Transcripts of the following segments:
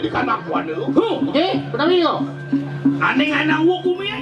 Di kanak ko ano? Okay, padawi ko. Aning anang hukum ya?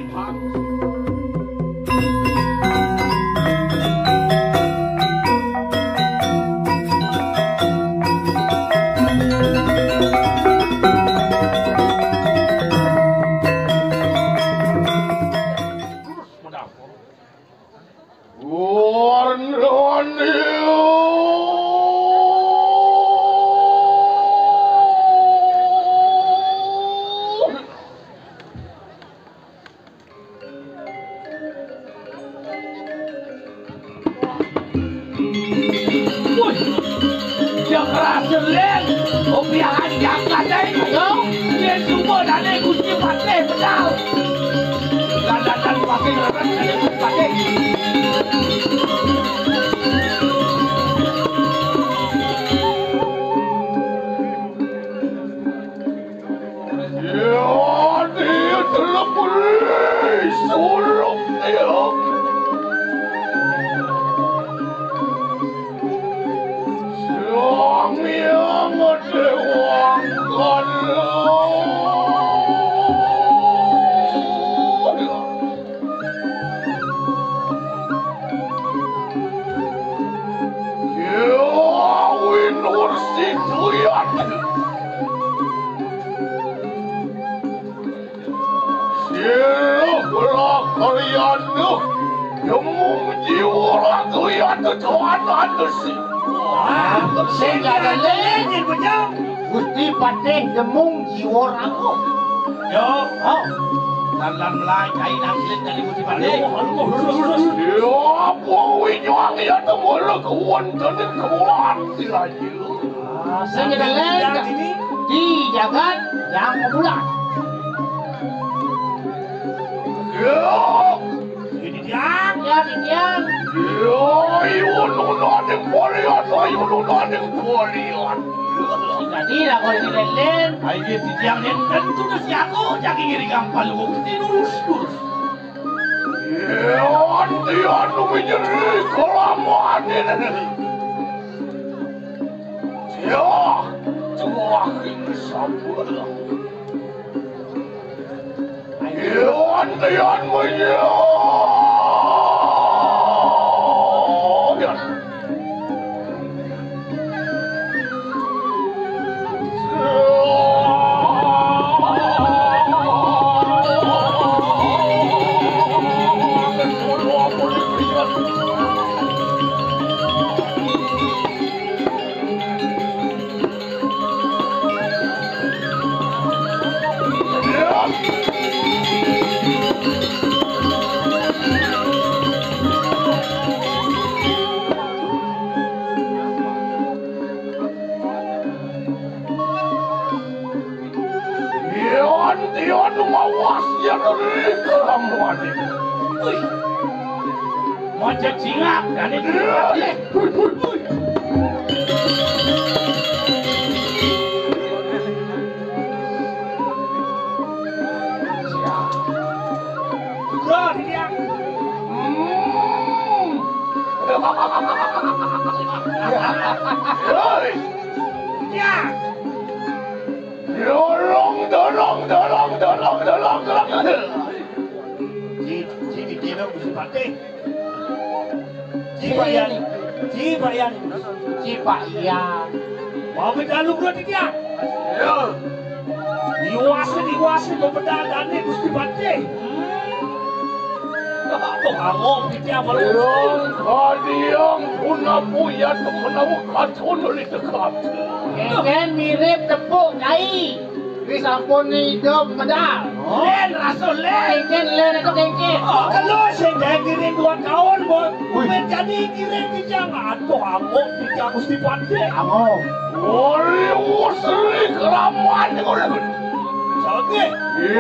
Gusti Patih demung jiwa ramu. Yo, dalam lai kain angin dari Gusti Patih. Yo, buang ya temula kawan dan kawan lagi. Senjata di jagat yang bulan. Yo, ini dia. Ya, diam. Yo, nonadeng polian. Jadi lah kalau ini lelen. Ayo tiang nen tentu na si ako jadi ngirigang palugog tinurus. Yo, andian menjadi kelamaan ini. Yo, cuakin sabun. Yo, andian menjadi. Macam singap dan itu. Cipayan. Mau berjalan berarti dia. Diwasi kau berdadan ni Gusti Patih. Kau angom dia baru. Kalian guna punya temenamu kacun oleh dekat. Keken mirip tepuk nyai. Di sampun hidup medal. Len rasul len. Keken len atau keken. Kalau saya kirim 2 tahun buat menjadi kirim di jangan. Kau angom dia Gusti Patih. Angom. Ori usri keramaan dengan. Jadi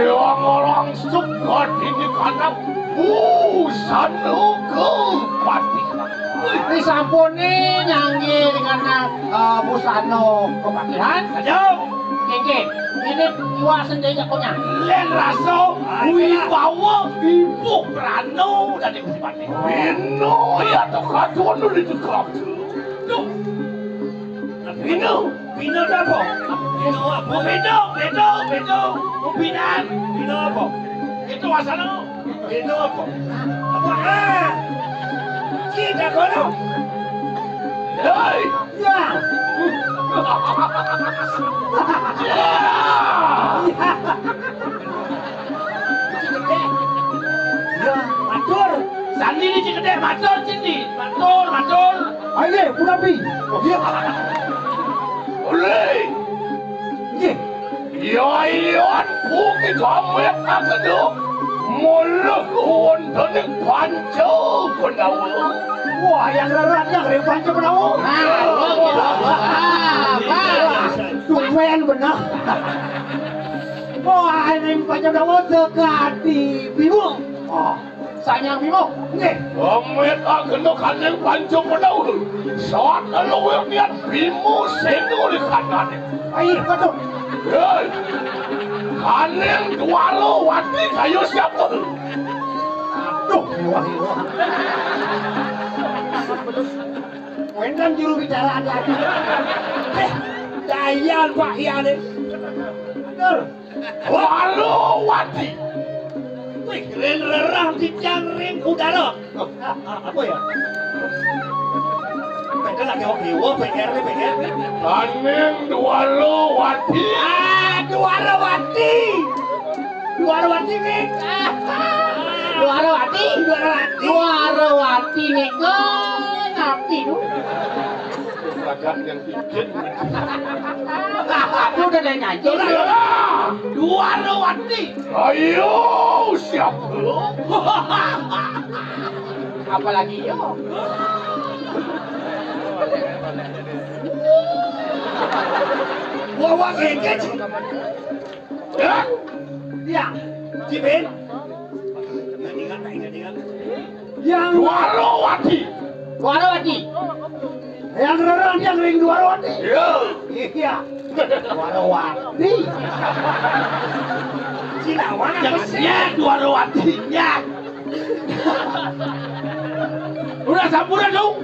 yang orang suka ini karena busana kepatihan. Di sampun ni nyanyi dengan busana kepatihan. Kajau. Kengke, ini kuasa dari jagonya. Len raso wibawa ibu Prano dari Gusti Pati. Pino ya to katuan dulu itu kaptu. Tuh. Pino apa? Pino apa? Pino. Pinan. Pino apa? Itu asal Pino apa? Apa? Kita kono. Hei. Ya. Matur, sandi ni cikade, matur cindi, matur. Ayo, punapi. Ya. Oleh. Ye. Ya, bukit kamu yang akan muluk wonten panca penawa. Wah, yang rerat yang panca penawa. Tumben benar. Wah, ini panca penawa sekati bingung. Sayang bingung. Nggih. Kamu yang akan kaneng panca penawa. Saat lalu yang niat bimu senggol kanan. Ayo, betul. Hei, kaneng dua lo wati kayu siapa? Aduh, wah. Wendan juru bicara hati-hati. Dayan Pak Iane. Betul. Walu wati. Wih, keren rerah di jangring udara. Apa ya? Mereka lagi hewa PR. Kaneng dua lo wati. Duarawati nih. Duarawati nih kan napi lu. Agak yang bikin. Aku udah nyanyi. Duarawati. Ayo siapa? Apalagi yo. Wawa kengkec. Ya. Ya. Cipin. Yang Duarawati. Yang rerang yang ring Duarawati. Ya. Iya. Duarawati. Cinawan ya Duarawati ya. Udah sampuran dong.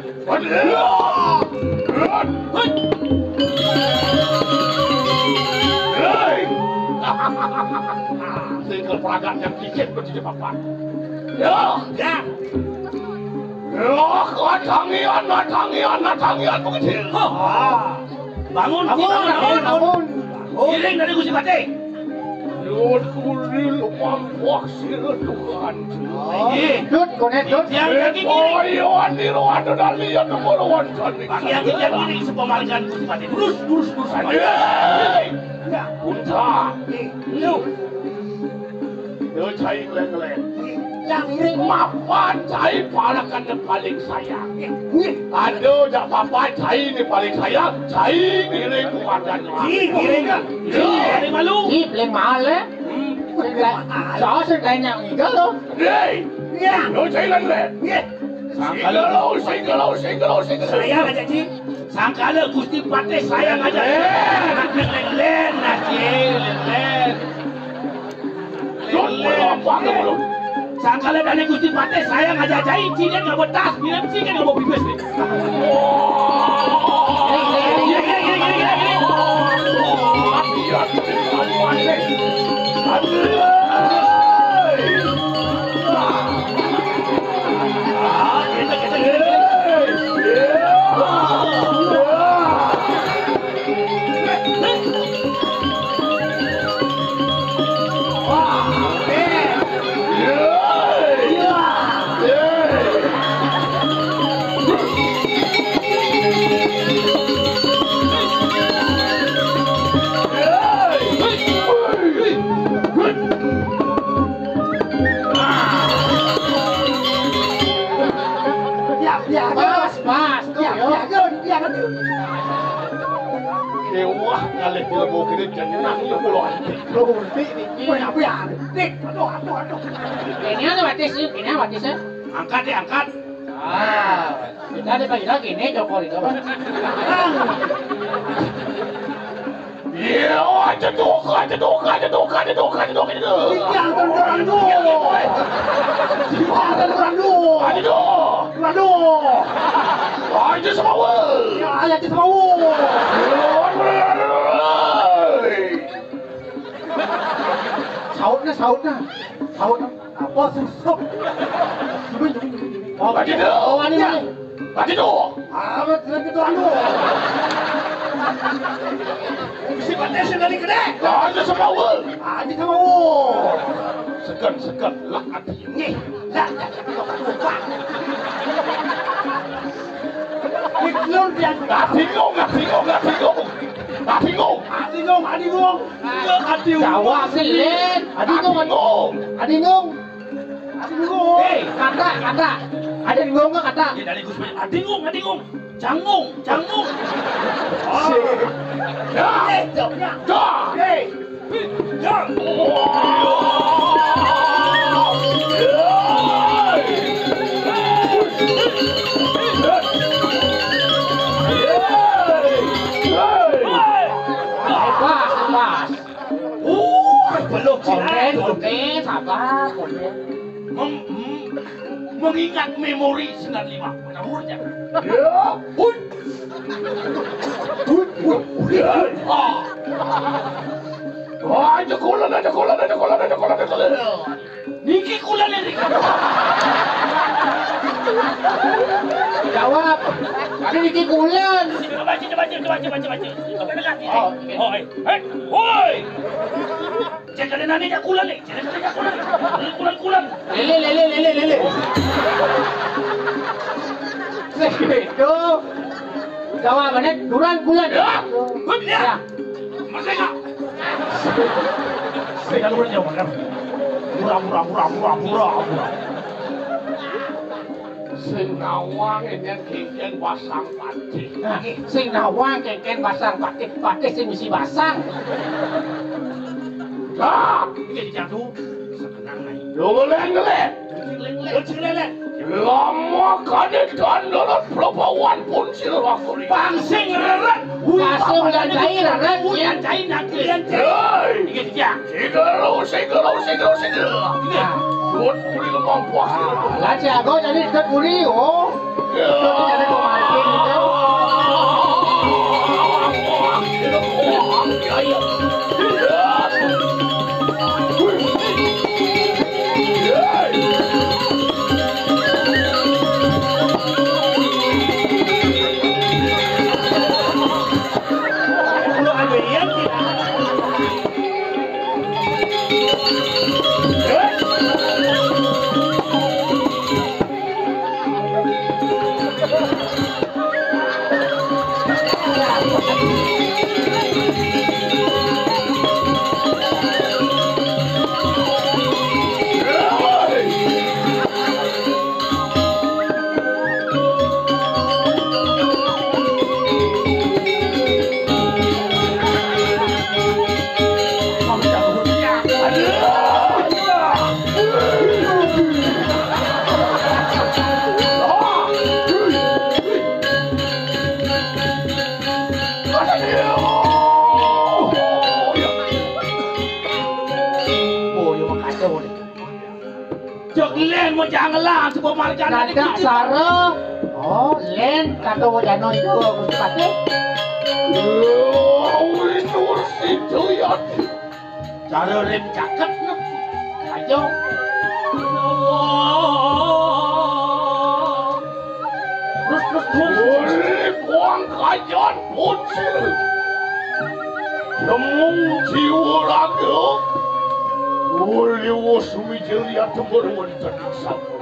Tinggal peragaan yang dikit berjadi papan. Ya. Tangian begitu. Bangun. Giring dari Gusti Pati. Lord kulil mampuak sirut Tuhan. Dut, konet dut. Yang lagi gini. Andi dalian nomor yang ini sepemalikan Gusti Pati. Terus. Unta. Yo cai glen. Yang iring Mapan cai palakan yang paling sayang. Aduh, jak papa cai ni paling sayang. Cai giring kuatan. Giring kan? Giring malu. Giring malu. Rõ sự đại nào gì đó luôn. Đi. Yo cai glen. Sangkala. Sayang aja Ci. Sangkala Gusti Pati sayang aja. Len. Sangkala dari Gusti Pati sayang aja Ci dia nggak betas, bilang Ci kan nggak mau bibes nih. Wah, kali kita mau kiri jenang ya puluhan. Logo ini apa ya? Dik, aduh. Ini ada batis. Angkat. Kita ada bagi lagi nih Joko itu. Iya, jeduk. Yang terberandu. Ada berandu. Aja semua. Ya, ayat itu mau. Sautnya. Apa susuk? Oh, Aja tu. ini. Aja tu. Apa itu anu? Sifatnya sekali gede. Aja semua. Ada itu mau. Segan lah hati. Nih, lah. Iklon dia. Nggak bingung. Jawab sih, Len. Adingung. Hei, kata. Ada bingung nggak kata? Ya dari Gus adingung. Jangung. Jawabnya. Dah. Hei. Pas. Belum Konten, sabar, konten. Mengingat memori 95 menurutnya. Aja kolan. Niki kolan ini. Jawab. Ada Niki Kulan. Coba. Hoi. Jangan nanya kulan nih. Kulan. Lele. Itu. Jawabannya Duran Kulan. Ya. Merdeka. Saya lupa jawab. Murah. Sing nawang enen kengken basang patih. Sing nawang kengken basang patih sing misi basang. Ah, ini jatuh. Sekarang naik. Ngeleng. Lama kadet kandaran pelabawan pun silrakuri. Pangsing reret. Kasung dan cair, kan? Uyan cair nak kalian cair. Ini dia. Segera. Buat puri lemang puas. Lah jago jadi dekat puri, oh. Jadi ada pemain itu. Len mo janganlah sebab marjana Nada Sarah. Oh, Len kata wajano itu Gusti Patih. Itu ya. Cara rem cakep no. Ayo. Terus. Kuang kajian pun sih. Semung jiwa raga. Oleh wasumi jelia temurun tenang sabar.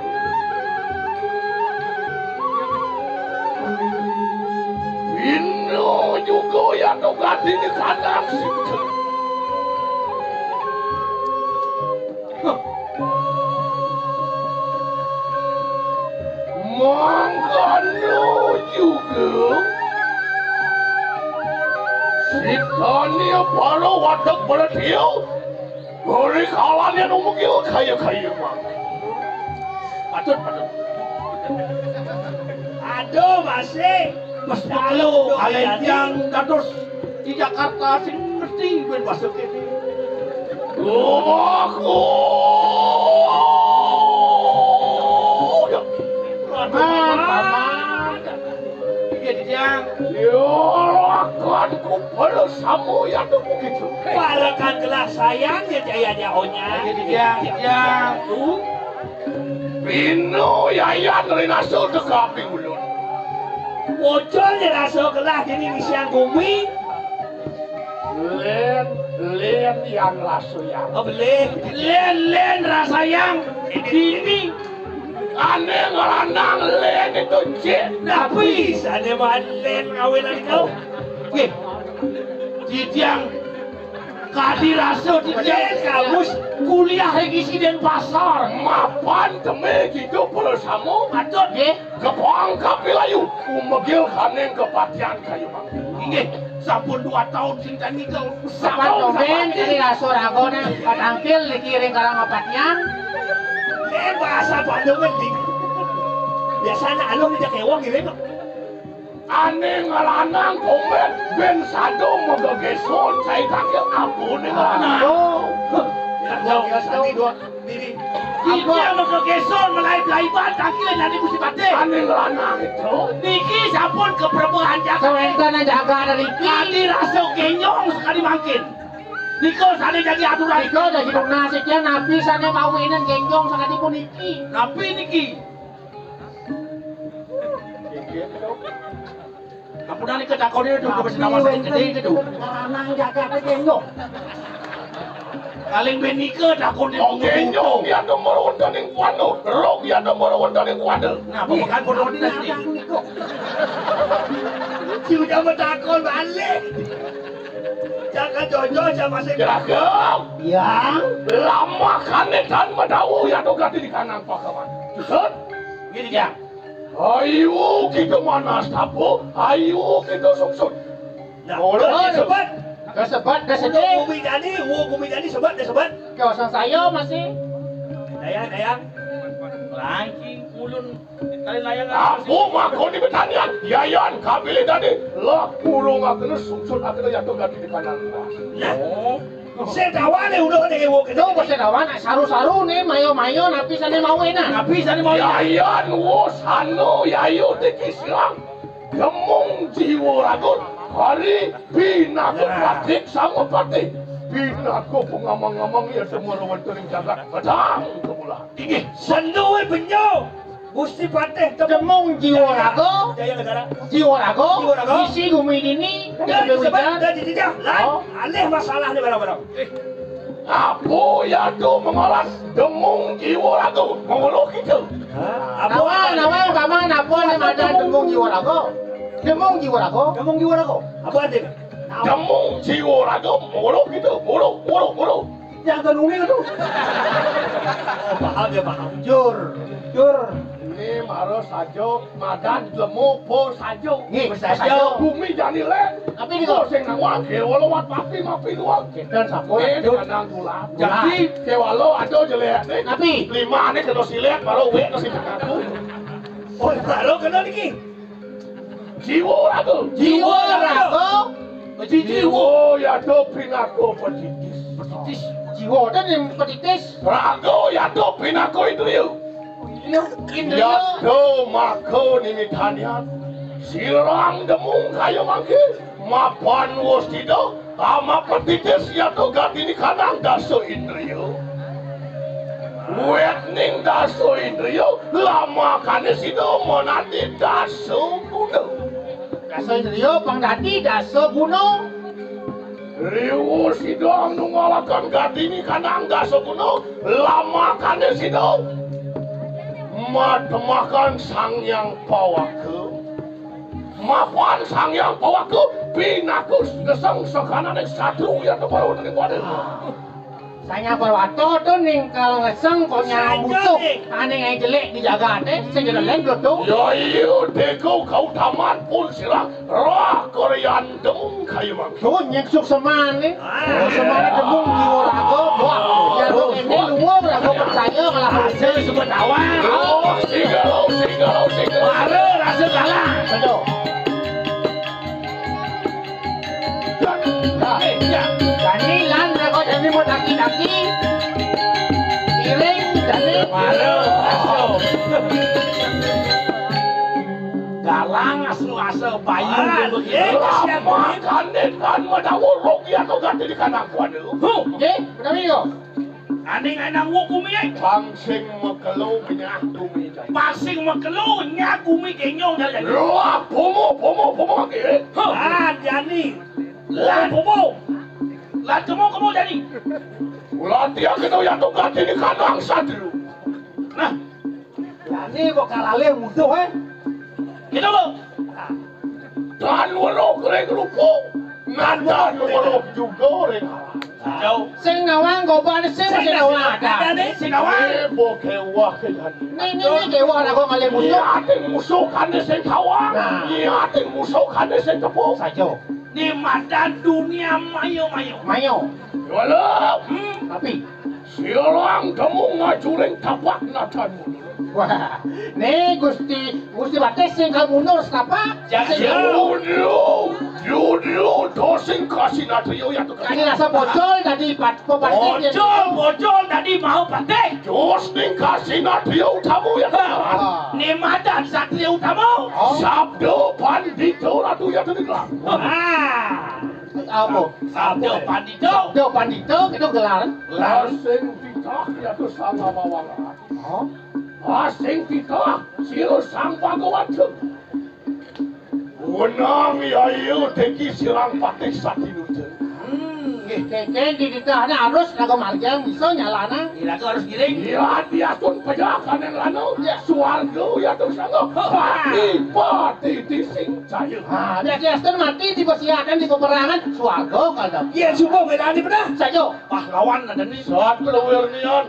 Bino juga yang nogati di kanan situ. Mangkano juga. Sitanya para watak berdiau. Beri kalannya numukil kaya mah. Patut. Aduh masih. Mas Palu kalian yang kados di Jakarta sing pasti ben masuk ini. Aku. Paman. Iya dijang. Yo akan ku bersama ya tuh begitu. Balakan gelas sayang ya jaya jahonya. Iya dijang. Pino yayan rinaso dekaping ulun. Bocor ya raso gelas ini misian bumi. Len yang raso yang. Oh boleh. Len rasa yang ini. Aneh ngelandang len itu cik. Tapi sana malen ngawelan kau. Wih, Dijang kadi raso Dijang kamus kuliah lagi dan pasar mapan demi gitu bersama atau ye kepang kapilayu umegil kaneng kepatian kayu mang inge sampun 2 tahun sing tani kau Sapan domen kali raso ragona katangkil dikiring karang opatnya. Bahasa Bandung penting. Biasanya alung tidak kewang gitu. Aneh ngelanang komen ben sado mogegeson saya takil ampun ngelanang Jauh tadi dua diri. Dia mogegeson melai-laiban takil nanti mesti bate aneh ngelanang itu niki sampun ke perempuan jaga Sewentan jaga dari kadi raso kenyong sekali mangkin Niko sana jadi aturan Iko dah hidup nasibnya nabi sana mawinan genjong sakati pun iki. Nabi niki Kapunan ni kedakau dia tu ke nama saya gede gitu. Lanang jaga ke genjong. Kaling benika dakon dia genjong ya nomor ondan yang kuano. Rok ya nomor ondan yang kuano. Nah, pemakan bodoh ni nanti. Sudah bertakon balik. Jangan jojo sama saya. Geragam. Yang Lama kanetan madawu ya tu gati di kanan pakawan. Set. Gini ya. Ayo kita manas tapo. Ayo kita suksud. Nah, sobat. kesebat kesedih. Bumi jadi sobat, sobat. Kawasan saya masih. Dayang. Ranking ulun kali layang aku makon di betanian yayan kabili tadi lah kurung akan suksud akan ya tu gati di kanan. Saya tahu ni udah ada ewo Itu pasal kawan saru-saru nih mayo-mayo napi sana mau enak. Nabi sana mau yayan wo sano yayo teki silang gemung jiwa ragut hari bina ke patik sama patik bina ko pengamang-amang ya semua lawan tering jagat pedang kemula Ini sendu benyo. Gusti Pateh Demung jiwa rago, Jaya negara. jiwa rago, Jiwa rago. isi gumi ini, Dan sebab berbicara. dah dijejak. Lain alih masalah ni barang-barang. apa ya tu mengolah demung jiwa ragu mengeluh kita Kaman, apa nih ada demung jiwa rago? Demung jiwa rago. Kamu gimana kau? Apa artinya? demung jiwa ragu mengeluh kita mulu Jangan umi tu. Oh, paham dia paham. Jur. ini harus sajo madan lemu po sajo Nih, sajo bumi jadi le Tapi ni kau. sing nang wakil walau wat papi mapi doang Kita sapu. ini kadang tulap jadi kewalo ada jelek nih Tapi 5 nih kena silet baru wek ke sini aku Oh, kalau kena ni. jiwa ragu jiwa rago, jiwa ya do pinako petitis jiwa dan yang petitis. ragu ya do pinako itu yuk ya do mako ni mitanian silang demung kayu mangki mapan wos tido ama petitis ya do gati ni kanang daso indriyo wet ning daso indriyo lama kane sido monati daso kuno Daso Indriyo pangdati daso gunung. riwo sido anu ngalakan gati ni kanang daso kuno lama kane sido matemakan sang yang pawake mapan sang yang pawake pinakus gesang sakana nek satu ya baru ning wadah Saya berwato tuh nih kalau ngeseng kok nyala butuh. Aneh yang jelek dijaga deh. Saya jadi lain tuh. ya iyo deko kau tamat pun silang rah korean demung kayu mang Tuh nyeksuk seman nih. Seman demung jiwa rago. Wah, ya tuh ini luar rago percaya malah hasil sebut awal. oh singgalo Ada rasa kalah. Betul. ya daki-daki piring jadi Halo, aso. Galang asu bayu begitu. Makan kan madawurok ya to ganti di kanang kuan lu. ye kenapa yo Aning anang wo kumi ai. Pangsing makelo minyak tumi jay. Pasing makelo nya kumi kenyong jadi. Wah, pomo ke. Jadi. Lan bobo. Lan kamu jadi. Ulah dia kena ya to ganti di kanang satu. Nah, ini kok kalale musuh gitu lo. Dan walau kering lupo. Nada walau juga reng. Jauh. sing nawang gobane sing nawang ada Sinawan. Boke wah ke jadi. ini dewa aku ngale musuh Iya, ating musuh kande sing kawan. Nah. Iya, ating musuh kande sing tepuk. saja Di mata dunia mayo-mayo. mayo Walau, tapi silang kamu ngajuring tapak natanmu. wah nih gusti bates sing kamundur sapa Judul dosing kasih natrio ya tuh. ini rasa bocol tadi Bocol tadi mau patek. Dosing kasih natrio tamu ya tuh. Ni mata satria utama. Sabdo pandito ratu ya tuh. apa Sabdo pandito. do pandito itu gelar Lasing titah ya tuh sama mawala. oh Asing titah siro sang pagawan tuh. Unang yayu teki silang patek satinu tuh. keke di ditahnya harus naga marjang bisa nyalana Gila kau harus giring. Iya dia sun pejakan yang lano. Suarga ya tuh sanggup. Pati tising cair. ah dia Aston mati di persiapan di peperangan suarga kalau Iya semua beda di pernah. saja Pahlawan ada nih. Saat kelewir nian.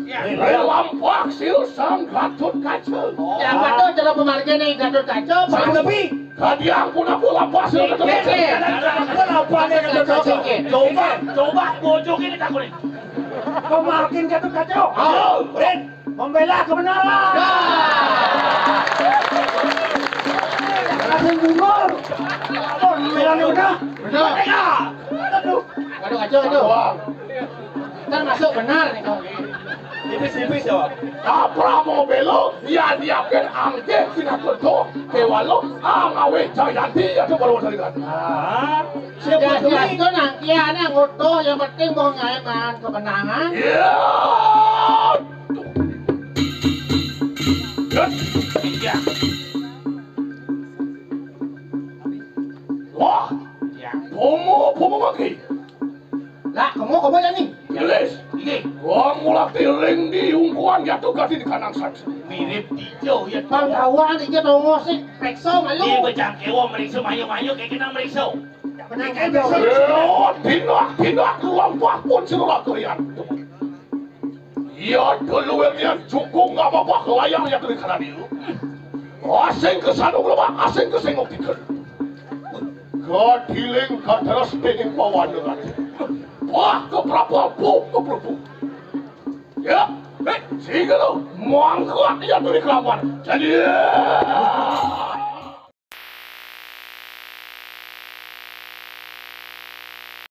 Ya. Relampak sil sang gatut kaca. yang kata cara pemarga nih Gatot Kaca Sang lebih. Kadiang pun aku lapas ya gatut kaca. Coba bojok ini tak boleh. Pemakin Gatot Kaca. Ren, membela kebenaran. Langsung mundur. Membela kebenaran. benar Aduh. Gatot Kaca itu kan masuk benar nih kau Tipis-tipis ya. Pramo belo ya diapkan angke sinakoto kewalo angawe jayanti ya tuh baru dari kan. sudah itu nanti ada ngoto yang penting mau ngaiman kemenangan Ya. Iya. Wah, Ya. pomo maki. lah kamu ya nih Jelas. Ini Wong mulak tiring di ungkuan ya tuh ganti di kanang satu. mirip hijau ya. pangkawan dia nongol sih pekso Ini malu bejang kewa meriksa mayo-mayo kayak kena meriksa. benang Kayak kaca Tindak lampah pun sinulah kalian. Ya dulu yang cukup nggak apa-apa kelayang ya tuh di kanan itu. Asing kesana belum, asing kesengok tiker. Kadiling terus pengen bawa dengan. Wah, keberapa. Ya, sehingga lo muangkat ya tuh di kelaman. Jadi,